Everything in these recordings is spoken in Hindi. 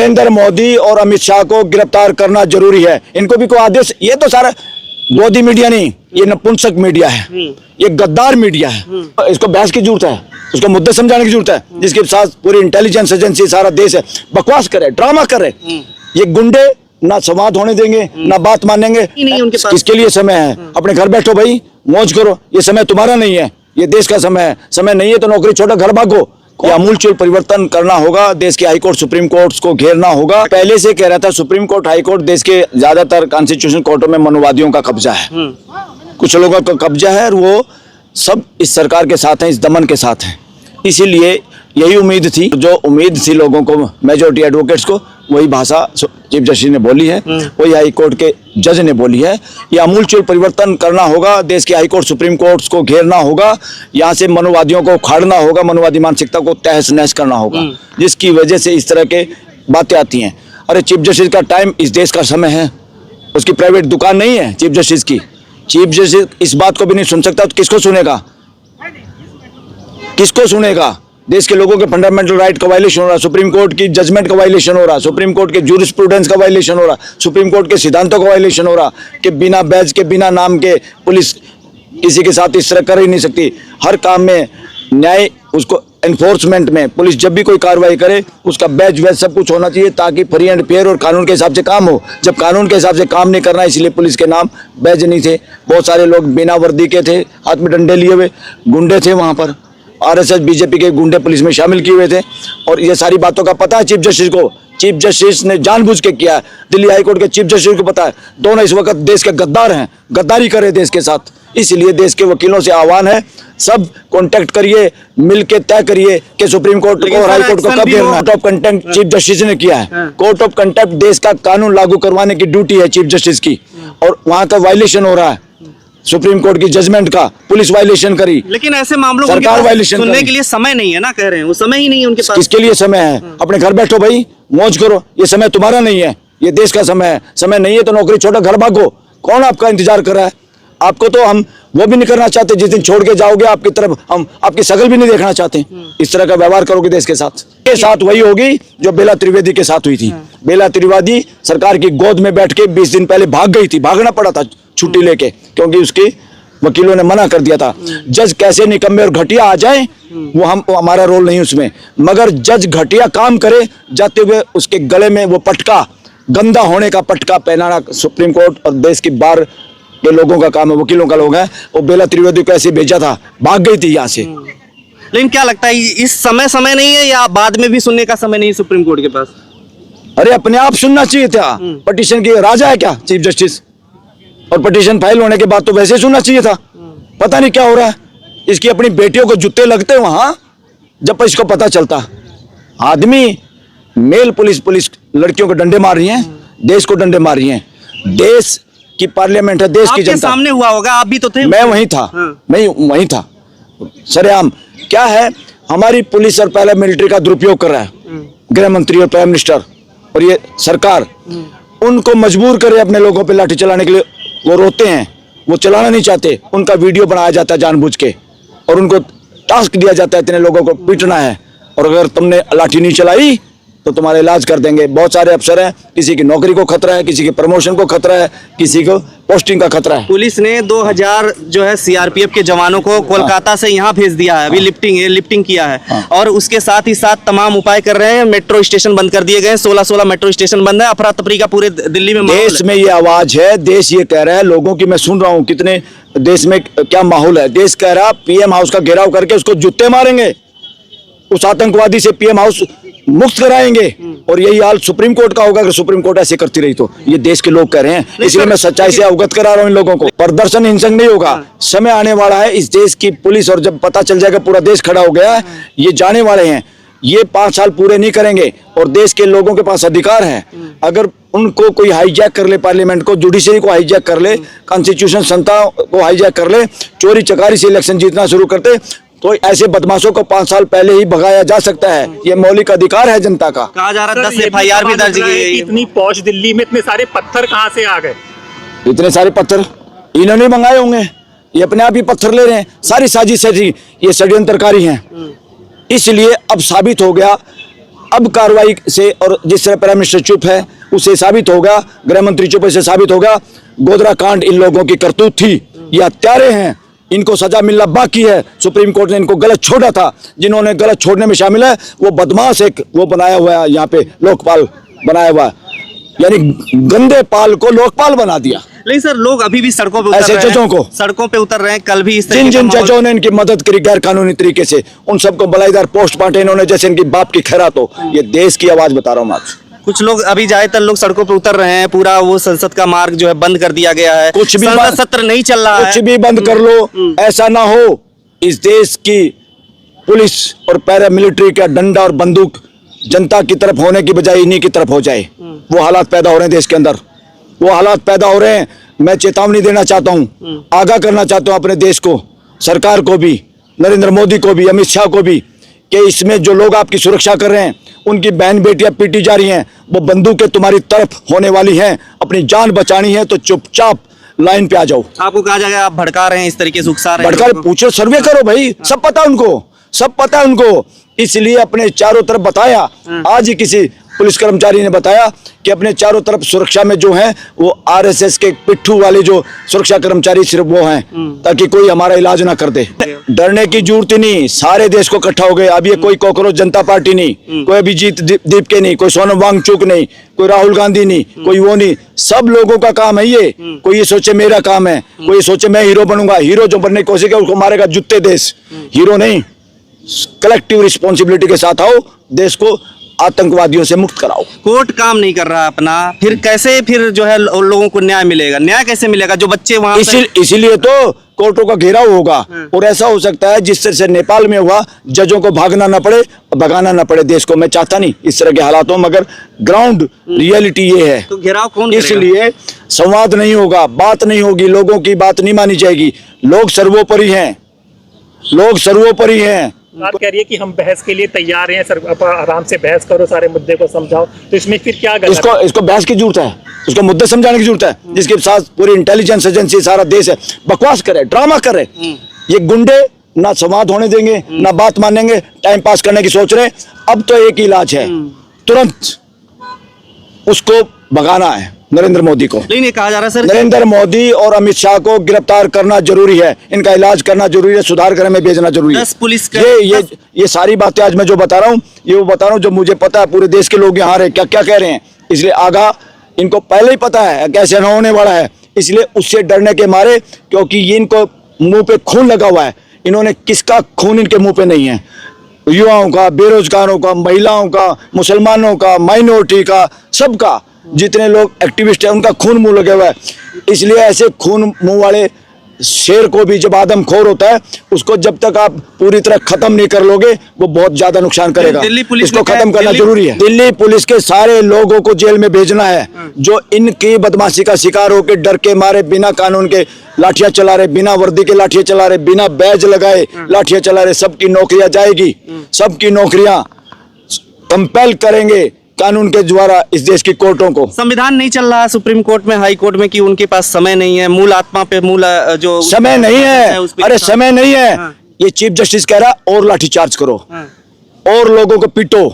नरेंद्र मोदी और अमित शाह को गिरफ्तार करना जरूरी है। इनको भी कोई आदेश, ये तो सारा गोदी मीडिया नहीं, ये नपुंसक मीडिया है, ये गद्दार मीडिया है। इसको बहस की जरूरत है, उसको मुद्दे समझाने की जरूरत है, जिसके साथ पूरी इंटेलिजेंस एजेंसी सारा देश है बकवास करे, ड्रामा करे। ये गुंडे ना संवाद होने देंगे, ना बात मानेंगे। किसके लिए समय है? अपने घर बैठो भाई, मौज करो। ये समय तुम्हारा नहीं है, ये देश का समय है। समय नहीं है तो नौकरी छोड़ो, घर भागो। ये आमूलचूल परिवर्तन करना होगा। देश के हाई कोर्ट, सुप्रीम कोर्ट को घेरना होगा। पहले से कह रहा था, सुप्रीम कोर्ट, हाई कोर्ट, देश के ज्यादातर कॉन्स्टिट्यूशन कोर्टों में मनुवादियों का कब्जा है, कुछ लोगों का कब्जा है, और वो सब इस सरकार के साथ हैं, इस दमन के साथ हैं। इसीलिए यही उम्मीद थी, जो उम्मीद थी लोगों को, मेजोरिटी एडवोकेट्स को, वही भाषा चीफ जस्टिस ने बोली है, वही हाई कोर्ट के जज ने बोली है। ये आमूलचूल परिवर्तन करना होगा। देश के हाई कोर्ट, सुप्रीम कोर्ट्स को घेरना होगा। यहाँ से मनुवादियों को उखाड़ना होगा, मनुवादी मानसिकता को तहस नहस करना होगा, जिसकी वजह से इस तरह के बातें आती हैं। अरे चीफ जस्टिस का टाइम इस देश का समय है, उसकी प्राइवेट दुकान नहीं है चीफ जस्टिस की। चीफ जस्टिस इस बात को भी नहीं सुन सकता तो किसको सुनेगा? किसको सुनेगा? देश के लोगों के फंडामेंटल राइट का वायलेशन हो रहा है, सुप्रीम कोर्ट की जजमेंट का वायलेशन हो रहा है, सुप्रीम कोर्ट के जूरिस्प्रूडेंस का वायलेशन हो रहा है, सुप्रीम कोर्ट के सिद्धांतों का वायलेशन हो रहा कि बिना बैज के, बिना नाम के पुलिस किसी के साथ इस तरह कर ही नहीं सकती। हर काम में न्याय, उसको एनफोर्समेंट में पुलिस जब भी कोई कार्रवाई करे उसका बैज वैज सब कुछ होना चाहिए, ताकि फ्री एंड फेयर और कानून के हिसाब से काम हो। जब कानून के हिसाब से काम नहीं करना, इसलिए पुलिस के नाम बैज नहीं थे। बहुत सारे लोग बिना वर्दी के थे, हाथ में डंडे लिए हुए गुंडे थे वहाँ पर। आरएसएस, बीजेपी के गुंडे पुलिस में शामिल किए हुए थे, और ये सारी बातों का पता है चीफ जस्टिस को। चीफ जस्टिस ने जानबूझ के किया है। दिल्ली हाई कोर्ट के चीफ जस्टिस को पता है, दोनों इस वक्त देश के गद्दार हैं, गद्दारी करे देश के साथ। इसलिए देश के वकीलों से आह्वान है, सब कांटेक्ट करिए, मिलके तय करिए कि सुप्रीम कोर्ट को और हाई कोर्ट को कब घेरना है। Court of contempt chief justice ने किया है। कोर्ट ऑफ कंटेम्प्ट देश का कानून लागू करवाने की ड्यूटी है चीफ जस्टिस की, और वहां का वायलेशन हो रहा है सुप्रीम कोर्ट की जजमेंट का। पुलिस वायलेशन करी, लेकिन ऐसे मामलों को सरकार वायलेशन सुनने के लिए समय नहीं है ना, कह रहे हैं वो समय ही नहीं है उनके पास। किसके लिए समय है? अपने घर बैठो भाई, मौज करो। ये समय तुम्हारा नहीं है, ये देश का समय है। समय नहीं है तो नौकरी छोड़ो, घर भागो। कौन आपका इंतजार कर रहा है? आपको तो हम वो भी नहीं करना चाहते। जिस दिन छोड़ के जाओगे आपकी तरफ हम आपकी शकल भी नहीं देखना चाहते। इस तरह का व्यवहार करोगे देश के साथ, ये साथ वही होगी जो बेला त्रिवेदी के साथ हुई थी। बेला त्रिवेदी सरकार की गोद में बैठ के 20 दिन पहले भाग गई थी, भागना पड़ा था छुट्टी लेके, क्योंकि उसके वकीलों ने मना कर दिया था। जज कैसे निकम्मे और घटिया आ जाए वो हमारा रोल नहीं उसमें, मगर जज घटिया काम करे जाते हुए उसके गले में वो पटका, गंदा होने का पटका पहनाना सुप्रीम कोर्ट और देश की बार के लोगों का काम है, वकीलों का लोग है। वो बेला त्रिवेदी को ऐसे भेजा था, भाग गई थी यहाँ से। लेकिन क्या लगता है, इस समय नहीं है, या बाद में भी सुनने का समय नहीं है सुप्रीम कोर्ट के पास? अरे अपने आप सुनना चाहिए था। पिटीशन की राजा है क्या चीफ जस्टिस? और पिटीशन फाइल होने के बाद तो वैसे सुनना चाहिए था। पता नहीं क्या हो रहा है। इसकी अपनी बेटियों को जूते लगते वहां जब इसको पता चलता। आदमी, मेल पुलिस लड़कियों को डंडे मार रही हैं, देश को डंडे मार रही हैं। देश की पार्लियामेंट है, देश की जनता। सामने हुआ होगा, आप भी तो थे। मैं वहीं था, मैं वहीं था सरेआम। क्या है, हमारी पुलिस और पहले मिलिट्री का दुरुपयोग कर रहा है गृह मंत्री और प्राइम मिनिस्टर और ये सरकार। उनको मजबूर करे अपने लोगों पे लाठी चलाने के लिए। वो रोते हैं, वो चलाना नहीं चाहते, उनका वीडियो बनाया जाता है जानबूझ के, और उनको टास्क दिया जाता है इतने लोगों को पीटना है, और अगर तुमने लाठी नहीं चलाई तो तुम्हारा इलाज कर देंगे। बहुत सारे अफसर हैं, किसी की नौकरी को खतरा है, किसी के प्रमोशन को खतरा है, किसी को पोस्टिंग का खतरा है। पुलिस ने 2000 जो है सीआरपीएफ के जवानों को कोलकाता से यहाँ भेज दिया है, अभी लिफ्टिंग किया है, और उसके साथ ही साथ तमाम उपाय कर रहे हैं। मेट्रो स्टेशन बंद कर दिए गए, 16 मेट्रो स्टेशन बंद है। अफरा तफरी का पूरे दिल्ली में देश में ये आवाज है, देश ये कह रहा है लोगों की। मैं सुन रहा हूँ कितने देश में क्या माहौल है। देश कह रहा पीएम हाउस का घेराव करके उसको जूते मारेंगे, उस आतंकवादी से पीएम हाउस मुक्त कराएंगे, और यही हाल सुप्रीम कोर्ट का होगा अगर सुप्रीम कोर्ट ऐसे करती रही तो। ये देश के लोग कह रहे हैं, इसलिए मैं सच्चाई से अवगत करा रहा हूं इन लोगों को। प्रदर्शन हिंसक नहीं होगा। समय आने वाला है, इस देश की पुलिस, और जब पता चल जाएगा पूरा देश खड़ा हो गया है, ये जाने वाले हैं। ये 5 साल पूरे नहीं करेंगे, और देश के लोगों के पास अधिकार है। अगर उनको कोई हाईजैक कर ले, पार्लियामेंट को, जुडिशरी को हाईजैक कर ले, कॉन्स्टिट्यूशन संस्था को हाईजैक कर ले, चोरी चकारी से इलेक्शन जीतना शुरू करते, तो ऐसे बदमाशों को 5 साल पहले ही भगाया जा सकता है। ये मौलिक अधिकार है जनता का। कहा जा रहा है 10 FIR भी दर्ज की गई। इतनी पौष दिल्ली में इतने सारे पत्थर कहां से आ गए? इतने सारे पत्थर इन्होंने मंगाए होंगे, ये अपने आप ही पत्थर ले रहे हैं। सारी साजिश है जी, ये षड्यंत्रकारी हैं। इसलिए अब साबित हो गया अब कार्रवाई से और जिस तरह प्राइम मिनिस्टर चुप है उससे साबित होगा, गृह मंत्री चुप है, से साबित होगा गोधरा कांड इन लोगों की करतूत थी, ये हत्यारे हैं, इनको सजा मिलना बाकी है। सुप्रीम कोर्ट ने इनको गलत छोड़ा था, जिन्होंने गलत छोड़ने में शामिल है वो बदमाश एक वो बनाया हुआ है, यहाँ पे लोकपाल बनाया हुआ है, यानी गंदे पाल को लोकपाल बना दिया। लेकिन सर लोग अभी भी सड़कों पे उतर ऐसे रहे हैं, जजों को सड़कों पे उतर रहे हैं। कल भी इस जिन तरीके जिन का माहौल- जजों ने इनकी मदद करी गैर कानूनी तरीके से, उन सबको बलाईदार पोस्ट बांटे इन्होंने जैसे इनकी बाप की खैरात हो। ये देश की आवाज बता रहा हूँ मैं आज। कुछ लोग अभी ज्यादातर लोग सड़कों पे उतर रहे हैं, पूरा वो संसद का मार्ग जो है बंद कर दिया गया है, कुछ भी संसद सत्र नहीं चल रहा है। कुछ भी बंद कर लो, ऐसा ना हो इस देश की पुलिस और पैरामिलिट्री का डंडा और बंदूक जनता की तरफ होने की बजाय इन्हीं की तरफ हो जाए। वो हालात पैदा हो रहे हैं देश के अंदर, वो हालात पैदा हो रहे हैं। मैं चेतावनी देना चाहता हूँ, आगाह करना चाहता हूँ अपने देश को, सरकार को भी, नरेंद्र मोदी को भी, अमित शाह को भी, कि इसमें जो लोग आपकी सुरक्षा कर रहे हैं उनकी बहन बेटियां पीटी जा रही हैं, वो बंदूकें तुम्हारी तरफ होने वाली हैं, अपनी जान बचानी है तो चुपचाप लाइन पे आ जाओ। आपको कहा जाएगा आप भड़का रहे हैं, इस तरीके से उकसा रहे हैं भड़का लोगों को। पूछो, सर्वे करो भाई, सब पता है उनको, सब पता है उनको, इसलिए अपने चारों तरफ बताया। आज ही किसी पुलिस कर्मचारी ने बताया कि अपने चारों तरफ सुरक्षा में जो है वो आरएसएस के पिट्ठू वाले जो सुरक्षा कर्मचारी सिर्फ वो हैं, ताकि कोई हमारा इलाज ना कर दे। डरने की जरूरत ही नहीं, सारे देश को इकट्ठा हो गए। अब ये कोई कॉकरोच जनता पार्टी नहीं, कोई अभिजीत दीपके नहीं, कोई सोनम वांगचुक नहीं, कोई राहुल गांधी नहीं, कोई वो नहीं, सब लोगों का काम है ये। कोई ये सोचे मेरा काम है, कोई ये सोचे मैं हीरो बनूंगा। हीरो जो बनने की कोशिश करे उसको मारेगा जूते देश, हीरो नहीं। कलेक्टिव रिस्पॉन्सिबिलिटी के साथ आओ, देश को आतंकवादियों से मुक्त कराओ। कोर्ट काम नहीं कर रहा अपना, फिर कैसे फिर जो है लोगों को न्याय मिलेगा? न्याय कैसे मिलेगा जो बच्चे वहां इसीलिए तो कोर्टों का घेराव होगा। और ऐसा हो सकता है जिस तरह से नेपाल में हुआ, जजों को भागना ना पड़े, भगाना ना पड़े देश को। मैं चाहता नहीं इस तरह के हालात हो, मगर ग्राउंड रियलिटी ये है। तो घेराव कौन करेगा? इसलिए संवाद नहीं होगा, बात नहीं होगी, लोगों की बात नहीं मानी जाएगी। लोग सर्वोपरि हैं, लोग सर्वोपरि हैं। आप कह रही है कि हम बहस के लिए तैयार हैं सर, आप आराम से बहस करो, सारे मुद्दे को समझाओ, तो इसमें फिर क्या गलत है? इसको बहस की जरूरत है, उसको मुद्दे समझाने की जरूरत है, जिसके साथ पूरी इंटेलिजेंस एजेंसी सारा देश है बकवास करे, ड्रामा करे। ये गुंडे ना संवाद होने देंगे, ना बात मानेंगे, टाइम पास करने की सोच रहे हैं। अब तो एक ही इलाज है, तुरंत उसको भगाना है, नरेंद्र मोदी को। लेकिन ये कहा जा रहा है सर नरेंद्र मोदी और अमित शाह को गिरफ्तार करना जरूरी है, इनका इलाज करना जरूरी है, सुधार करने में भेजना जरूरी है। 10 पुलिस का ये सारी बातें आज मैं जो बता रहा हूँ, ये वो बता रहा हूँ जो मुझे पता है। पूरे देश के लोग यहाँ रहे क्या क्या कह रहे हैं, इसलिए आगाह, इनको पहले ही पता है कैसे न होने वाला है, इसलिए उससे डरने के मारे, क्योंकि ये इनको मुंह पे खून लगा हुआ है। इन्होंने किसका खून इनके मुंह पे नहीं है, युवाओं का, बेरोजगारों का, महिलाओं का, मुसलमानों का, माइनॉरिटी का, सबका, जितने लोग एक्टिविस्ट हैं उनका खून मुंह लगे हुआ है। इसलिए ऐसे खून मुंह वाले शेर को भी जब आदमखोर होता है, उसको जब तक आप पूरी तरह खत्म नहीं कर लोगे, वो बहुत ज्यादा नुकसान करेगा। दिल्ली पुलिस इसको ने क्या- खत्म करना जरूरी है। दिल्ली पुलिस के सारे लोगों को जेल में भेजना है जो इनकी बदमाशी का शिकार होकर डर के मारे, बिना कानून के लाठियां चला रहे, बिना वर्दी के लाठियां चला रहे, बिना बैज लगाए लाठियां चला रहे। सबकी नौकरियां जाएगी, सबकी नौकरियां कंपेल करेंगे कानून के द्वारा इस देश की कोर्टों को। संविधान नहीं चल रहा है सुप्रीम कोर्ट में, हाई कोर्ट में, कि उनके पास समय नहीं है, मूल आत्मा पे मूल जो समय नहीं है, उस पे अरे समय नहीं है। ये चीफ जस्टिस कह रहा है और लाठीचार्ज करो, और लोगों को पीटो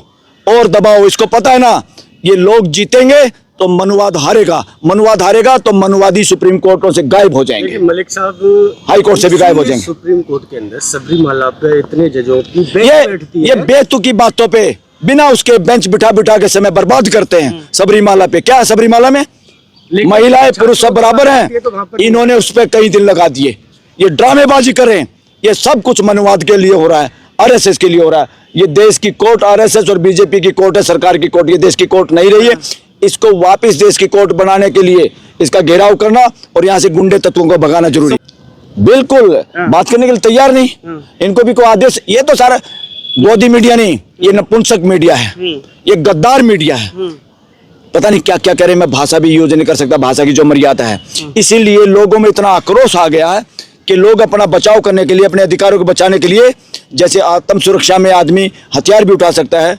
और दबाओ। इसको पता है ना, ये लोग जीतेंगे तो मनुवाद हारेगा, मनुवाद हारेगा तो मनुवादी सुप्रीम कोर्टों से गायब हो जाएंगे, मलिक साहब हाई कोर्ट से भी गायब हो जाएंगे। सुप्रीम कोर्ट के अंदर सबरीमाला पे इतने जजों की बेंच बैठती ये है। बेतुकी बातों पे बिना उसके बेंच बिठा बिठा के समय बर्बाद करते हैं। सबरीमाला पे क्या है, सबरीमाला में महिलाएं पुरुष सब बराबर हैं, इन्होंने उस पर कई दिन लगा दिए। ये ड्रामेबाजी कर रहे हैं, ये सब कुछ मनुवाद के लिए हो रहा है, आरएसएस के लिए हो रहा है। ये देश की कोर्ट आरएसएस और बीजेपी की कोर्ट है, सरकार की कोर्ट, ये देश की कोर्ट नहीं रही है। इसको वापस देश की कोर्ट बनाने के लिए इसका घेराव करना और यहाँ से गुंडे तत्वों को भगाना जरूरी है। बिल्कुल बात करने के लिए तैयार नहीं, इनको भी कोई आदेश, ये तो सारा गोदी मीडिया नहीं, ये नपुंसक मीडिया है, ये गद्दार मीडिया है। पता नहीं क्या क्या करे, मैं भाषा भी यूज नहीं कर सकता, भाषा की जो मर्यादा है। इसीलिए लोगों में इतना आक्रोश आ गया है कि लोग अपना बचाव करने के लिए, अपने अधिकारों को बचाने के लिए, जैसे आत्म सुरक्षा में आदमी हथियार भी उठा सकता है,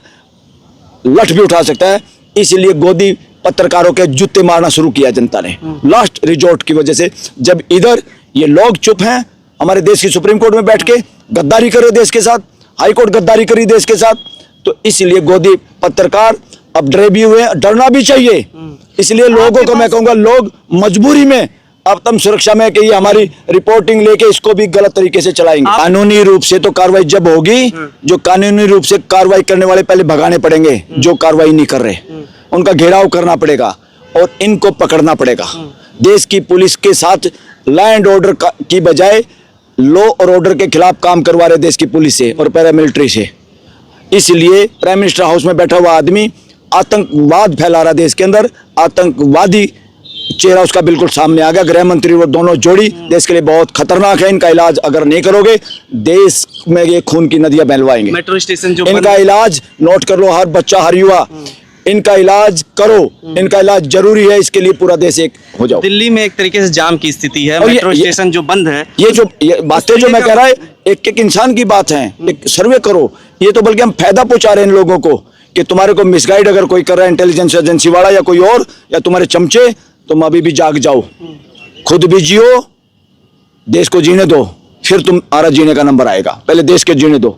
लठ भी उठा सकता है, इसलिए गोदी पत्रकारों के जूते मारना शुरू किया जनता ने, लास्ट रिजोर्ट की वजह से। जब इधर ये लोग चुप हैं, हमारे देश की सुप्रीम कोर्ट में बैठ के गद्दारी कर रहे देश के साथ, हाई कोर्ट गद्दारी करी देश के साथ, तो इसलिए गोदी पत्रकार अब डरे भी हुए हैं, डरना भी चाहिए। इसलिए लोगों को मैं कहूंगा, लोग मजबूरी में आत्म सुरक्षा में कि ये हमारी रिपोर्टिंग लेके इसको भी गलत तरीके से चलाएंगे। कानूनी रूप से तो कार्रवाई जब होगी, जो कानूनी रूप से कार्रवाई करने वाले पहले भगाने पड़ेंगे, जो कार्रवाई नहीं कर रहे उनका घेराव करना पड़ेगा और इनको पकड़ना पड़ेगा। देश की पुलिस के साथ लैंड ऑर्डर की बजाय लॉ और ऑर्डर के खिलाफ काम करवा रहे देश की पुलिस से और पैरामिलिट्री से। इसलिए प्राइम मिनिस्टर हाउस में बैठा हुआ आदमी आतंकवाद फैला रहा देश के अंदर, आतंकवादी चेहरा उसका बिल्कुल सामने आ गया। गृह मंत्री वो दोनों जोड़ी देश के लिए बहुत खतरनाक है। इनका इलाज अगर नहीं करोगे, देश में ये खून की नदियां बहलवाएंगे। मेट्रो स्टेशन जो इनका इलाज नोट कर लो, हर बच्चा, हर युवा, इनका इलाज करो। इनका इलाज जरूरी है, इसके लिए पूरा देश एक हो जाओ। दिल्ली में एक तरीके से जाम की स्थिति है, और मेट्रो स्टेशन जो बंद है। ये बातें जो मैं कह रहा है, एक एक इंसान की बात है। एक सर्वे करो, ये तो बल्कि हम फायदा पहुंचा रहे हैं इन लोगों को कि तुम्हारे को मिसगाइड अगर कोई कर रहा है, इंटेलिजेंस एजेंसी वाला या कोई और, या तुम्हारे चमचे, तुम अभी भी जाग जाओ, खुद भी जियो, देश को जीने दो, फिर तुम्हारा जीने का नंबर आएगा। पहले देश के जीने दो।